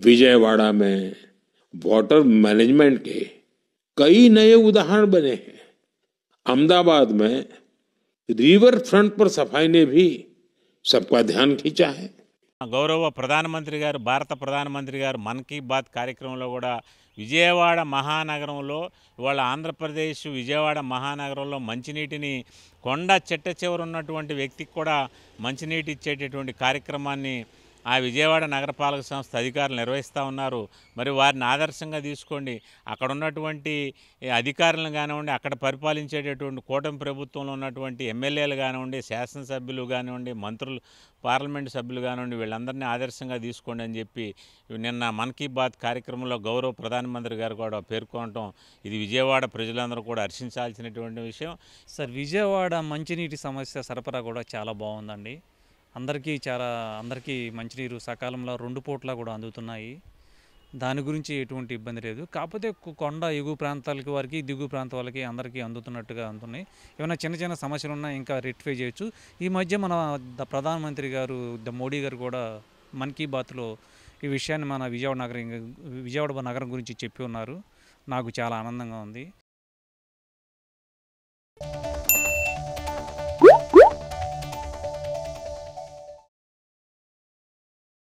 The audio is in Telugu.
विजयवाड़ा में वाटर मैनेजमेंट के कई नए उदाहरण बने हैं। अहमदाबाद में रिवर फ्रंट पर सफाई ने भी सबका ध्यान खींचा है। గౌరవ ప్రధానమంత్రి గారు భారత ప్రధానమంత్రి గారు మన్ కీ బాత్ కార్యక్రమంలో కూడా విజయవాడ మహానగరంలో ఇవాళ ఆంధ్రప్రదేశ్ విజయవాడ మహానగరంలో మంచినీటిని కొండ చెట్ట చివర ఉన్నటువంటి వ్యక్తికి కూడా మంచినీటి ఇచ్చేటటువంటి కార్యక్రమాన్ని ఆ విజయవాడ నగరపాలక సంస్థ అధికారులు నిర్వహిస్తూ ఉన్నారు. మరి వారిని ఆదర్శంగా తీసుకోండి. అక్కడ ఉన్నటువంటి అధికారులను కానివ్వండి, అక్కడ పరిపాలించేటటువంటి కూటమి ప్రభుత్వంలో ఉన్నటువంటి ఎమ్మెల్యేలు కానివ్వండి, శాసనసభ్యులు కానివ్వండి, మంత్రులు, పార్లమెంటు సభ్యులు కానివ్వండి, వీళ్ళందరినీ ఆదర్శంగా తీసుకోండి అని చెప్పి నిన్న మన్ కీ బాత్ కార్యక్రమంలో గౌరవ ప్రధానమంత్రి గారు కూడా పేర్కొనటం ఇది విజయవాడ ప్రజలందరూ కూడా హర్షించాల్సినటువంటి విషయం. సార్, విజయవాడ మంచినీటి సమస్య సరఫరా కూడా చాలా బాగుందండి. అందరికీ మంచినీరు సకాలంలో 2 పూట్ల కూడా అందుతున్నాయి. దాని గురించి ఎటువంటి ఇబ్బంది లేదు. కాకపోతే కొండ ఎగువ ప్రాంతాలకి వారికి, దిగువ ప్రాంతం వాళ్ళకి అందరికీ అందుతున్నట్టుగా అందుతున్నాయి. ఏమైనా చిన్న చిన్న సమస్యలు ఉన్నా ఇంకా రెక్టిఫై చేయొచ్చు. ఈ మధ్య మన ప్రధానమంత్రి గారు మోడీ గారు కూడా మన్ కీ బాత్లో ఈ విషయాన్ని మన విజయవాడ నగరం గురించి చెప్పి ఉన్నారు. నాకు చాలా ఆనందంగా ఉంది.